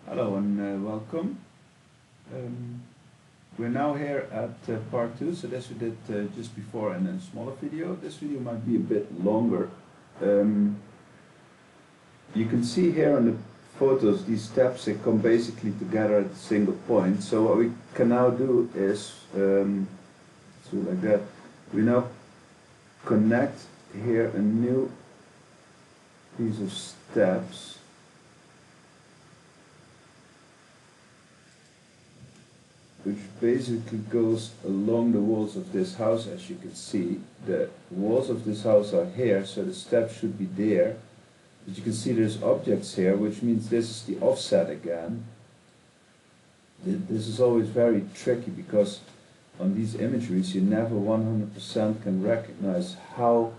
Hello and welcome. We're now here at part 2, so this we did just before in a smaller video. This video might be a bit longer. You can see here on the photos these steps, they come basically together at a single point. So what we can now do is, so like that, we now connect here a new piece of steps. Which basically goes along the walls of this house. As you can see, the walls of this house are here, so the steps should be there. But you can see there's objects here, which means this is the offset again. This is always very tricky because on these imageries you never 100% can recognize how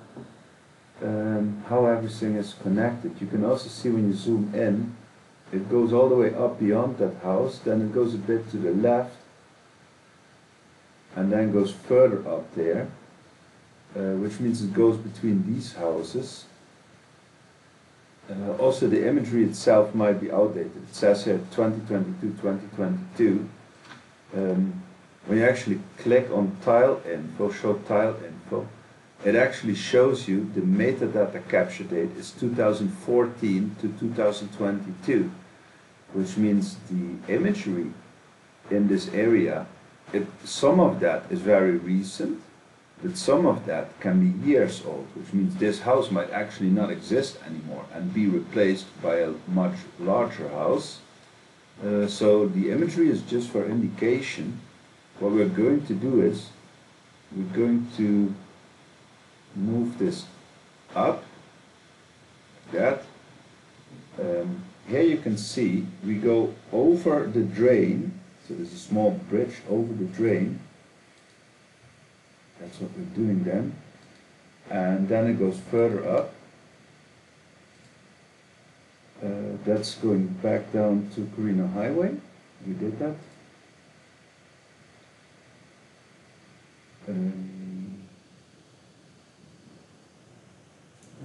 everything is connected. You can also see when you zoom in, it goes all the way up beyond that house, then it goes a bit to the left, and then goes further up there, which means it goes between these houses. Also the imagery itself might be outdated. It says here 2022. When you actually click on tile info, show tile info, it actually shows you the metadata capture date is 2014 to 2022, which means the imagery in this area, some of that is very recent, but some of that can be years old, which means this house might actually not exist anymore and be replaced by a much larger house. So the imagery is just for indication. What we're going to do is we're going to move this up, like that. Here you can see we go over the drain. So there's a small bridge over the drain. That's what we're doing then. And then it goes further up. That's going back down to Carino Highway. We did that.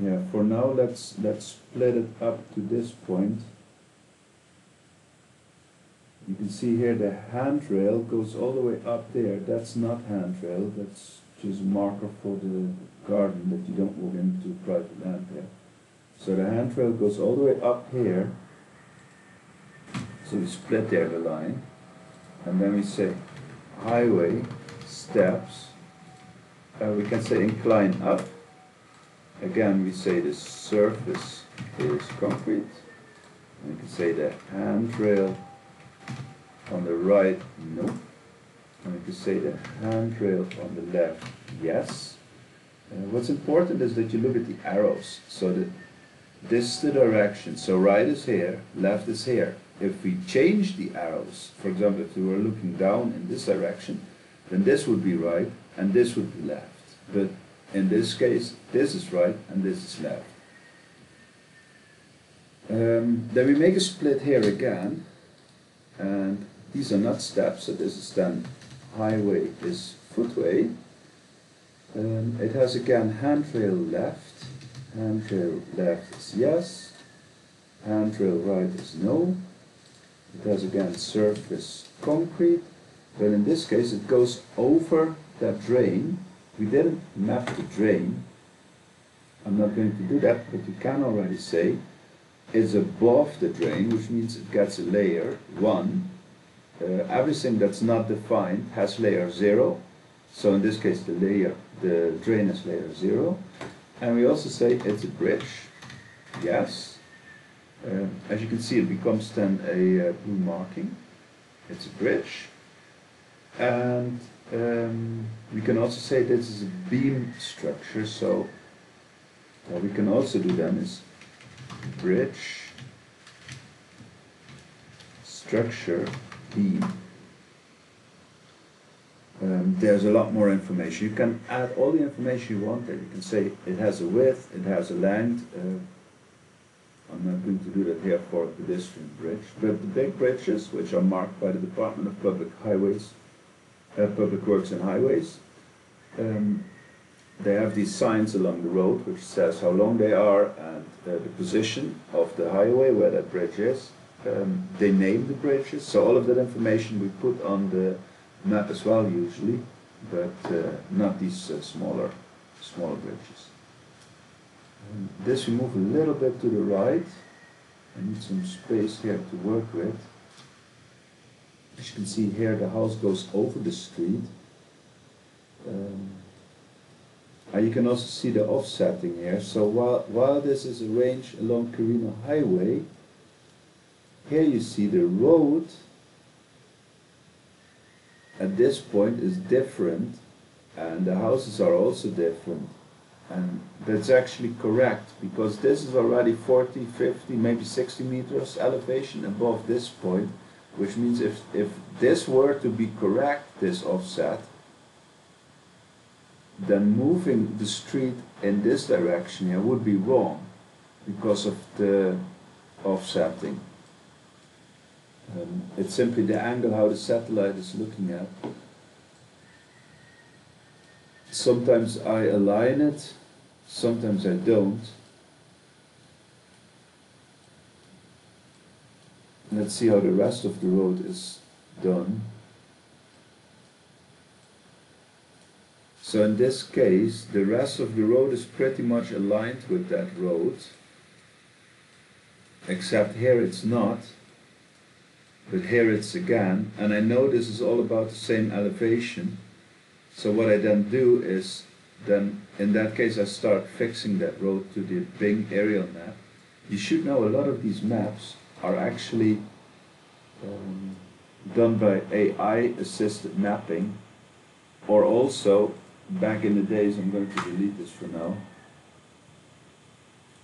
Yeah, for now let's split it up to this point. You can see here the handrail goes all the way up there. That's not handrail, that's just a marker for the garden that you don't walk into private land there. So the handrail goes all the way up here. So we split there the line. And then we say highway, steps. We can say incline up. Again we say the surface is concrete. And we can say the handrail on the right, no. And we can say the handrail on the left, yes. What's important is that you look at the arrows. So that this is the direction. So right is here, left is here. If we change the arrows, for example, if we were looking down in this direction, then this would be right and this would be left. But in this case, this is right and this is left. Then we make a split here again. And these are not steps, so this is then highway is footway. It has again handrail left is yes, handrail right is no. It has again surface concrete, but in this case it goes over that drain. We didn't map the drain. I'm not going to do that, but you can already say it's above the drain, which means it gets a layer 1. Everything that's not defined has layer 0. So in this case the drain is layer 0. And we also say it's a bridge. Yes. As you can see, it becomes then a blue marking. It's a bridge. And we can also say this is a beam structure. So what we can also do then is bridge structure beam. There's a lot more information. You can add all the information you want there. You can say it has a width, it has a length. I'm not going to do that here for a pedestrian bridge, but the big bridges, which are marked by the Department of Public Works and Highways, they have these signs along the road which says how long they are and the position of the highway where that bridge is. They name the bridges, so all of that information we put on the map as well usually, but not these smaller bridges. This we move a little bit to the right. I need some space here to work with. As you can see here, the house goes over the street. And you can also see the offsetting here. So while this is arranged along Carino Highway, here you see the road at this point is different, and the houses are also different. And that's actually correct, because this is already 40, 50, maybe 60 meters elevation above this point, which means if this were to be correct, this offset, then moving the street in this direction here would be wrong because of the offsetting. It's simply the angle how the satellite is looking at. Sometimes I align it, sometimes I don't. Let's see how the rest of the road is done. So in this case, the rest of the road is pretty much aligned with that road, except here it's not, but here it's again, and I know this is all about the same elevation. So what I then do is, then in that case I start fixing that road to the Bing aerial map. You should know a lot of these maps are actually done by AI assisted mapping, or also back in the days, I'm going to delete this for now.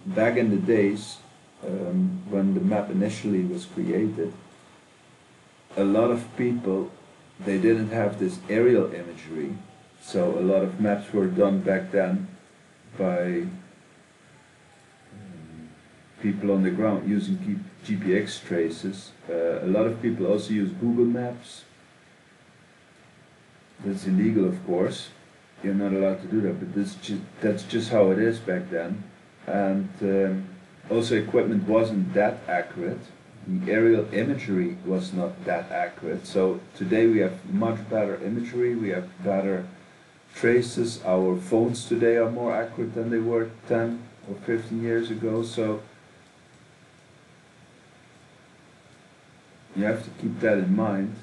Back in the days when the map initially was created, a lot of people, they didn't have this aerial imagery, so a lot of maps were done back then by people on the ground using GPX traces. A lot of people also use Google Maps. That's illegal, of course. You're not allowed to do that, but that's just how it is back then. And also equipment wasn't that accurate. The aerial imagery was not that accurate. So today we have much better imagery, we have better traces. Our phones today are more accurate than they were 10 or 15 years ago. So you have to keep that in mind.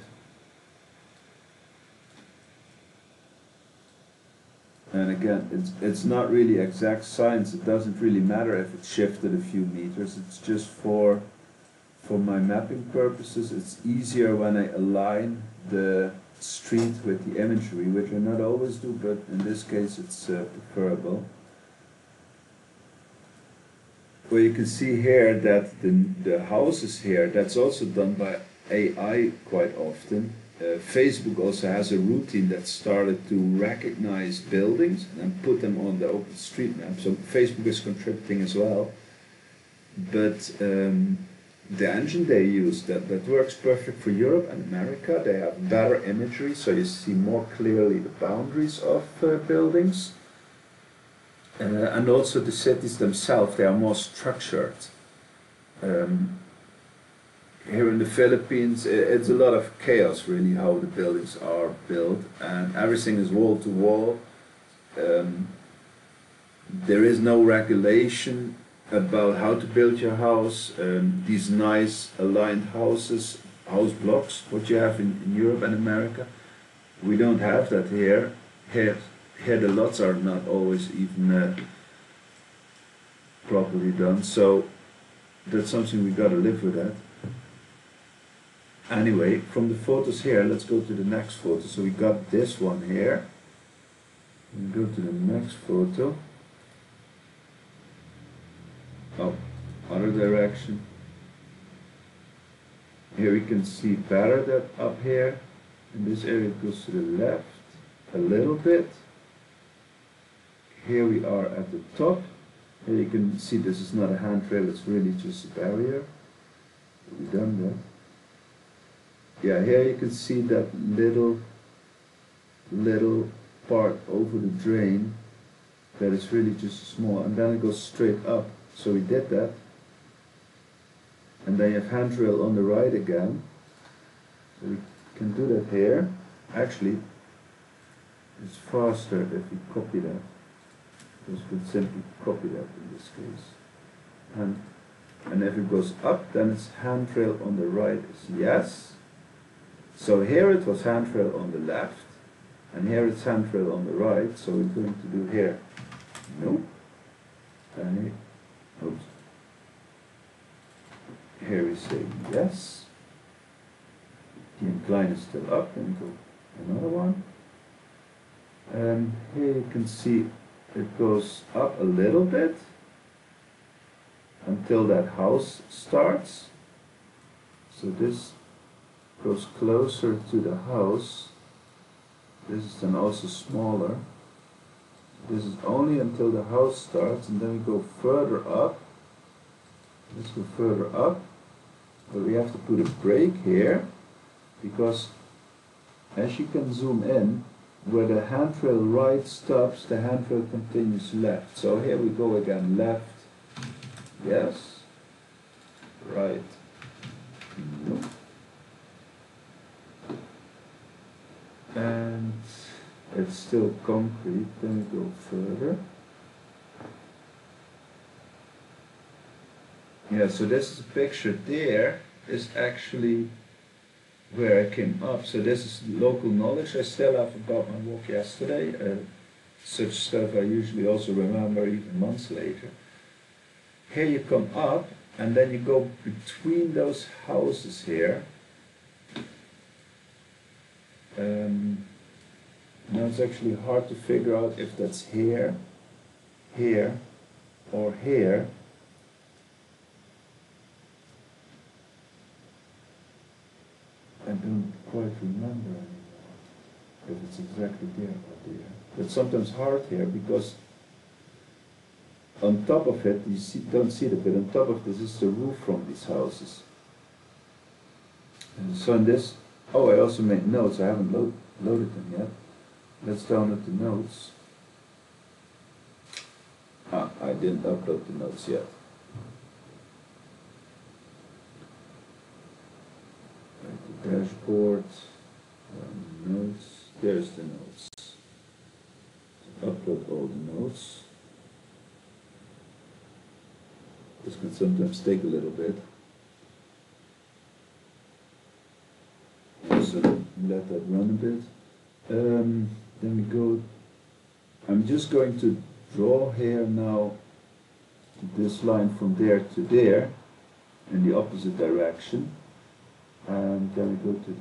And again, it's not really exact science. It doesn't really matter if it's shifted a few meters. It's just for my mapping purposes. It's easier when I align the street with the imagery, which I not always do, but in this case it's preferable. Well, you can see here that the houses here, that's also done by AI quite often. Facebook also has a routine that started to recognize buildings and put them on the OpenStreetMap. So Facebook is contributing as well. But the engine they use, that works perfect for Europe and America. They have better imagery, so you see more clearly the boundaries of buildings. And also the cities themselves, they are more structured. Here in the Philippines, it's a lot of chaos really how the buildings are built, and everything is wall to wall. There is no regulation about how to build your house. These nice aligned houses, house blocks, what you have in Europe and America, we don't have that here. Here the lots are not always even properly done, so that's something we gotta live with that. Anyway, from the photos here, let's go to the next photo. So we got this one here. We go to the next photo. Oh, other direction. Here we can see better that up here. In this area it goes to the left a little bit. Here we are at the top. Here you can see this is not a handrail, it's really just a barrier. We've done that. Yeah, here you can see that little part over the drain that is really just small, and then it goes straight up. So we did that. and then you have handrail on the right again. So we can do that here. Actually, it's faster if we copy that. Just would simply copy that in this case. And if it goes up, then it's handrail on the right is yes. So here it was handrail on the left, and here it's handrail on the right, so we're going to do here no. And here, oops. Here we say yes. The incline is still up, and go another one. And here you can see it goes up a little bit until that house starts. So this goes closer to the house. This is then also smaller. This is only until the house starts, and then we go further up. Let's go further up, but we have to put a brake here, because as you can zoom in, where the handrail right stops, the handrail continues left. So here we go again, left, yes, right, no. And it's still concrete, then we go further. Yeah, so this is a picture there, is actually where I came up. So this is local knowledge I still have about my walk yesterday. Such stuff I usually also remember even months later. Here you come up, and then you go between those houses here. Now it's actually hard to figure out if that's here, here, or here. I don't quite remember anymore if it's exactly there or there. It's sometimes hard here because on top of it, you don't see it, but on top of this is the roof from these houses. And so in this, oh, I also made notes. I haven't loaded them yet. Let's download the notes. I didn't upload the notes yet. The dashboard, notes, there's the notes. Upload all the notes. This can sometimes take a little bit. So let that run a bit. Then we go, I'm just going to draw here now this line from there to there in the opposite direction. And then we go to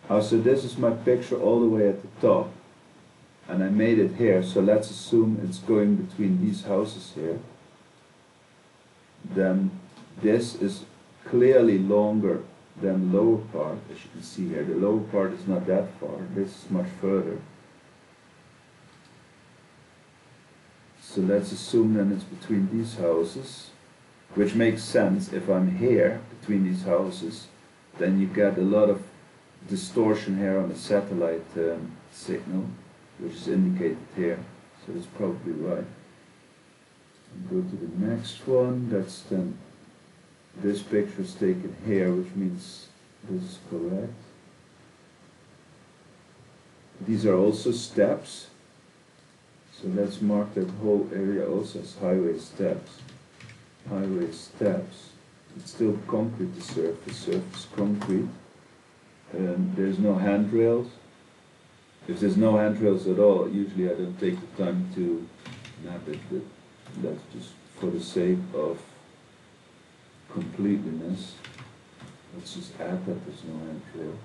the... so this is my picture all the way at the top. And I made it here, so let's assume it's going between these houses here. Then this is clearly longer than the lower part, as you can see here. The lower part is not that far, this is much further. So let's assume then it's between these houses, which makes sense. If I'm here between these houses, then you get a lot of distortion here on the satellite signal, which is indicated here. So that's probably right. And go to the next one. That's then, this picture is taken here, which means this is correct. These are also steps. So let's mark that whole area also as highway steps. Highway steps. It's still concrete, the surface concrete. And there's no handrails. If there's no handrails at all, usually I don't take the time to map it, but that's just for the sake of completeness. Let's just add that there's no handrail.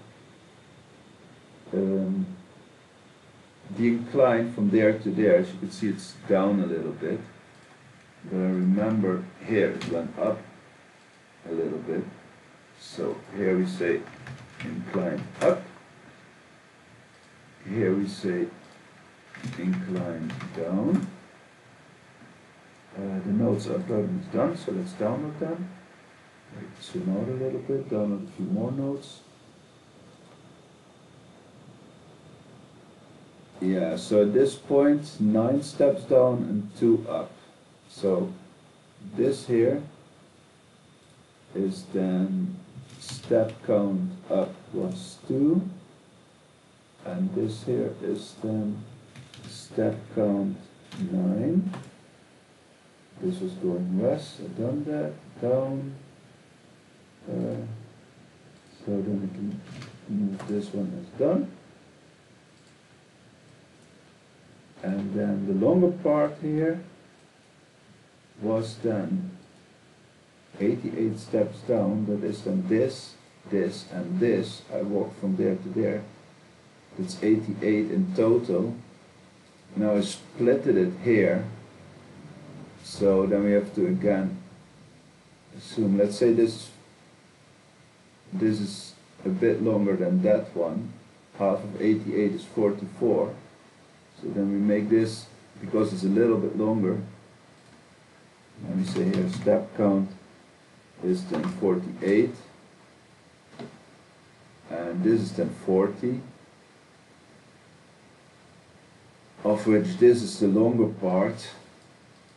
The incline from there to there, as you can see, it's down a little bit. But I remember here it went up a little bit. So here we say incline up. Here we say incline down. The notes uploading is done, so let's download them. Zoom out a little bit, download a few more notes. Yeah, so at this point, 9 steps down and 2 up. So this here is then step count up was 2, and this here is then step count 9. This was going west, I've done that, down, so then I can move this one as done. And then the longer part here was then 88 steps down, that is then this, this and this. I walked from there to there. That's 88 in total. Now I splitted it here. So then we have to again assume, let's say this is a bit longer than that one. Half of 88 is 44. So then we make this, because it's a little bit longer, let me say here step count is then 48, and this is then 40, of which this is the longer part.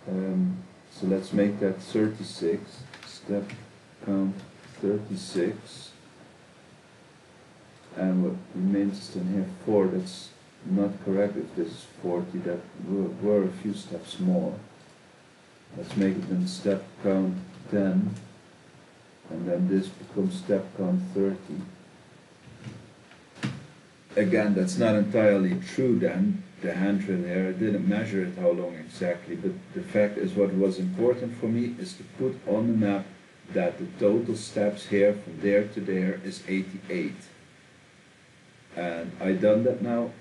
So let's make that 36, step count 36, and what remains is then here 4. That's not correct if this is 40, that were a few steps more. Let's make it then step count 10, and then this becomes step count 30. Again, that's not entirely true then, the handrail here. I didn't measure it how long exactly, but the fact is what was important for me is to put on the map that the total steps here from there to there is 88. And I done that now.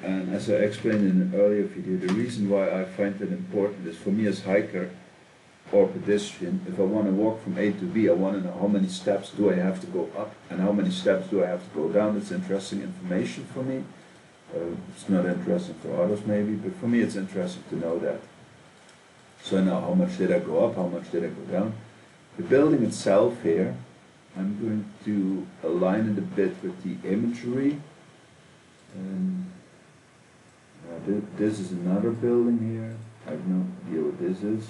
And as I explained in an earlier video, the reason why I find it important is for me as hiker or pedestrian, if I want to walk from A to B, I want to know how many steps do I have to go up and how many steps do I have to go down. It's interesting information for me. It's not interesting for others maybe, but for me it's interesting to know that. So now how much did I go up, how much did I go down. The building itself here, I'm going to align it a bit with the imagery. This is another building here. I have no idea what this is.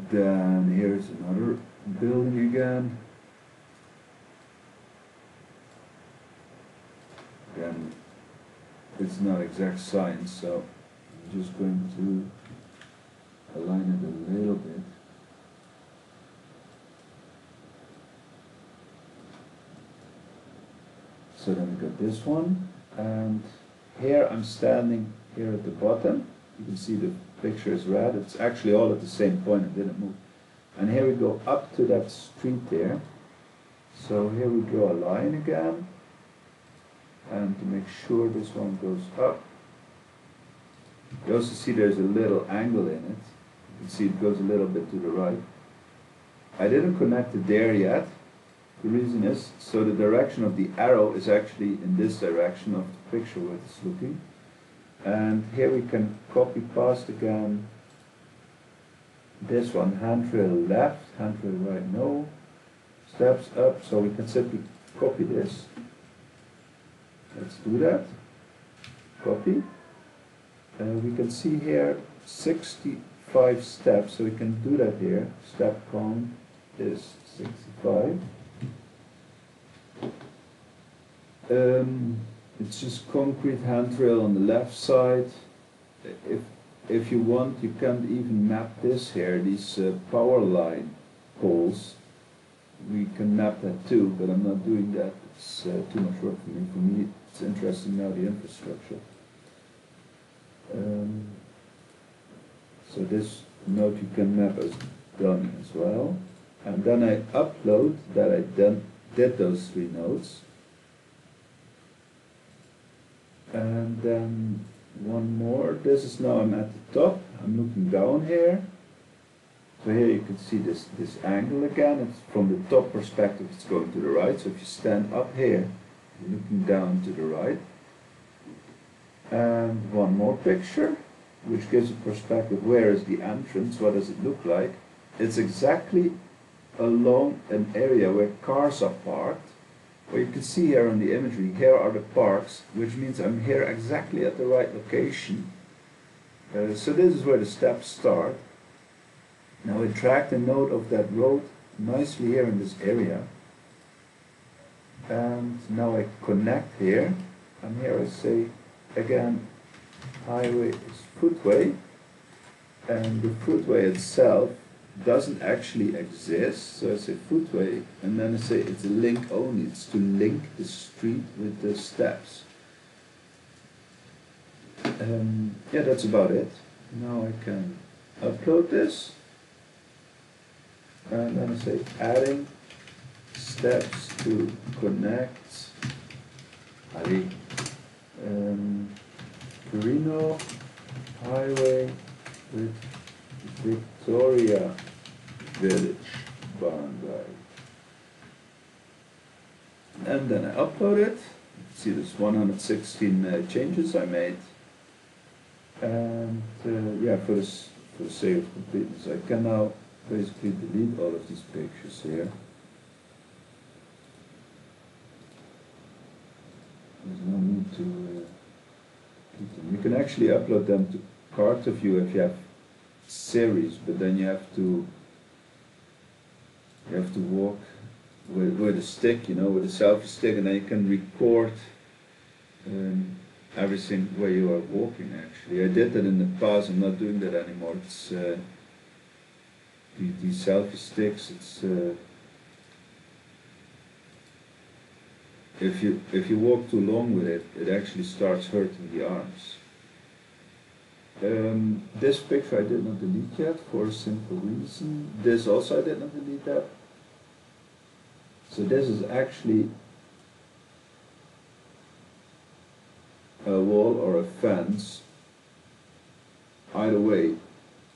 Then here's another building again. Again, it's not exact science, so I'm just going to align it a little bit. So then we got this one, and here I'm standing here at the bottom. You can see the picture is red. It's actually all at the same point, it didn't move. And here we go up to that street there. So here we draw a line again, and to make sure this one goes up. You also see there's a little angle in it. You can see it goes a little bit to the right. I didn't connect it there yet. The reason is, so the direction of the arrow is actually in this direction of the picture where it's looking. And here we can copy past again this one, handrail left, handrail right, no, steps up, so we can simply copy this. Let's do that. Copy. We can see here 65 steps, so we can do that here. Step count is 65. It's just concrete handrail on the left side. If you want, you can't even map this here, these power line poles. We can map that too, but I'm not doing that. It's too much work for me. For me, it's interesting now, the infrastructure. So this note you can map as done as well. And then I upload that I then did those 3 nodes. And then one more. This is now I'm at the top. I'm looking down here. So here you can see this angle again. It's from the top perspective, it's going to the right. So if you stand up here, you're looking down to the right. And one more picture, which gives a perspective. Where is the entrance? What does it look like? It's exactly along an area where cars are parked. Well, you can see here on the imagery, here are the parks, which means I'm here exactly at the right location. So this is where the steps start. Now I drag the node of that road nicely here in this area. And now I connect here, and here I say again highway is footway, and the footway itself doesn't actually exist, so I say footway, and then I say it's a link only, it's to link the street with the steps. Yeah, that's about it. Now I can upload this, and then I say adding steps to connect Carino Highway with Victoria Village Barangay. And then I upload it. See, there's 116 changes I made. And yeah, for the sake of completeness, I can now basically delete all of these pictures here. There's no need to keep them. You can actually upload them to Cartaview if you have series, but then you have to walk with a stick, you know, with a selfie stick, and then you can record everything where you are walking. Actually, I did that in the past. I'm not doing that anymore. It's these selfie sticks. It's if you walk too long with it, it actually starts hurting the arms. This picture I did not delete yet for a simple reason. This also I did not delete that. So this is actually a wall or a fence. Either way,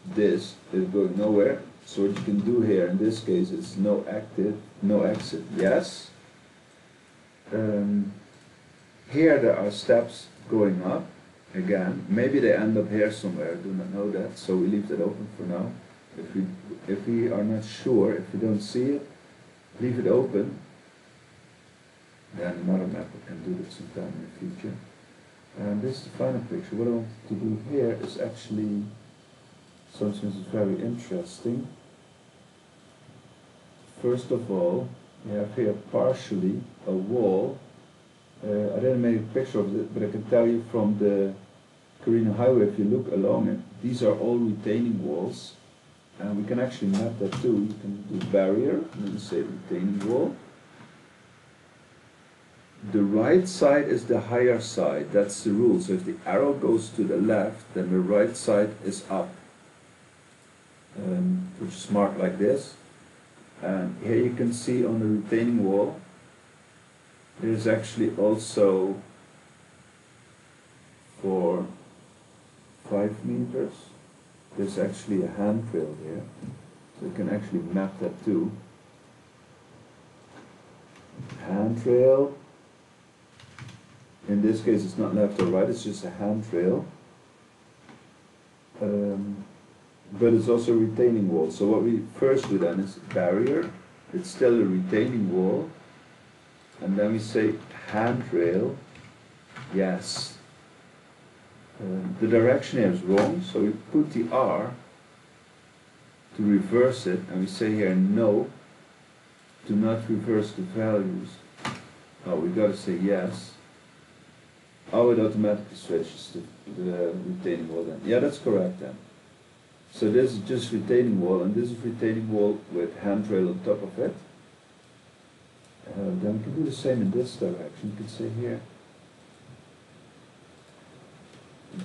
this is going nowhere. So what you can do here in this case is no exit, yes. Here there are steps going up. Again, maybe they end up here somewhere, I do not know that, so we leave that open for now. If we are not sure, if we don't see it, leave it open. Then another mapper can do that sometime in the future. And this is the final picture. What I want to do here is actually something that's very interesting. First of all, we have here partially a wall. I didn't make a picture of it, but I can tell you from the Carino Highway, if you look along it, these are all retaining walls. And we can actually map that too. You can do barrier, and then say retaining wall. The right side is the higher side, that's the rule. So if the arrow goes to the left, then the right side is up. Which is marked like this. And here you can see on the retaining wall, there's actually also for 5 meters, there's actually a handrail here. So you can actually map that too. Handrail. In this case it's not left or right, it's just a handrail. But it's also a retaining wall. So what we first do then is barrier. It's still a retaining wall. And then we say handrail, yes. The direction here is wrong, so we put the R to reverse it, and we say here no, do not reverse the values. Oh, we got to say yes. Oh, it automatically switches to the retaining wall then. Yeah, that's correct then. So this is just retaining wall, and this is retaining wall with handrail on top of it. Then we can do the same in this direction. You can say here,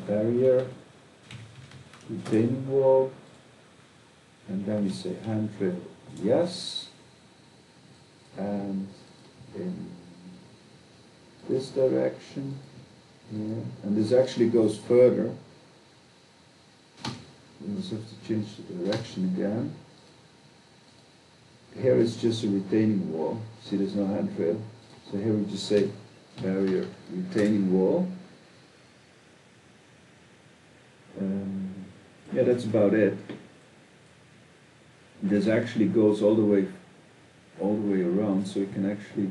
barrier, retaining wall, and then we say handrail, yes, and in this direction, here, and this actually goes further. We just have to change the direction again. Here is just a retaining wall. See, there's no handrail. So here we just say barrier, retaining wall. Yeah, that's about it. This actually goes all the way around, so we can actually,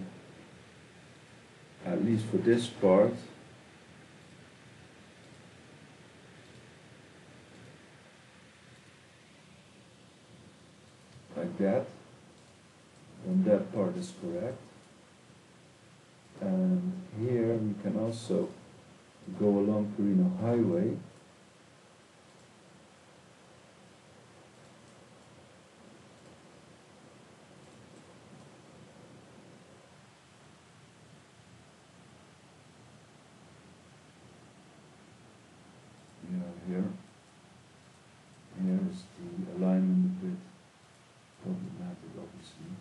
at least for this part, like that, then that part is correct. And here we can also go along Carino Highway. Here is the alignment a bit problematic, obviously.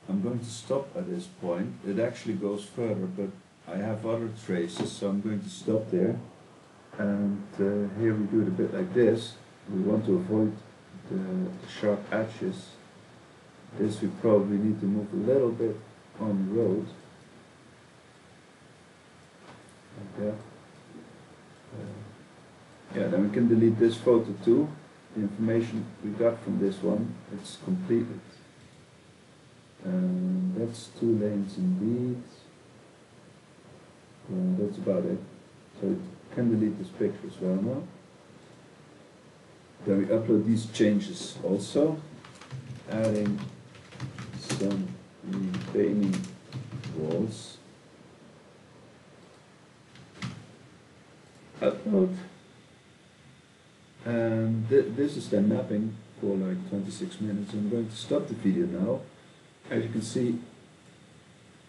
I'm going to stop at this point. It actually goes further, but I have other traces, so I'm going to stop there. And here we do it a bit like this. We want to avoid the sharp edges. This we probably need to move a little bit on the road. Like that. Yeah, then we can delete this photo too. The information we got from this one, it's completed. That's 2 lanes indeed. That's about it. So we can delete this picture as well now. Then we upload these changes also, adding some retaining walls. Upload. And this is then mapping for like 26 minutes. I'm going to stop the video now. As you can see,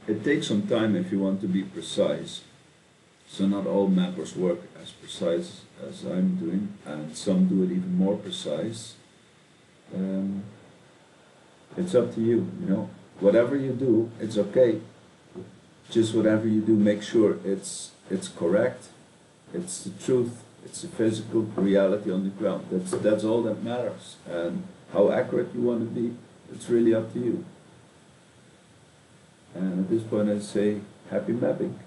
it takes some time if you want to be precise. So not all mappers work as precise as I'm doing, and some do it even more precise. It's up to you, you know. Whatever you do, it's okay. Just whatever you do, make sure it's correct. It's the truth. It's the physical reality on the ground. That's all that matters. And how accurate you want to be, it's really up to you. And at this point I say, happy mapping.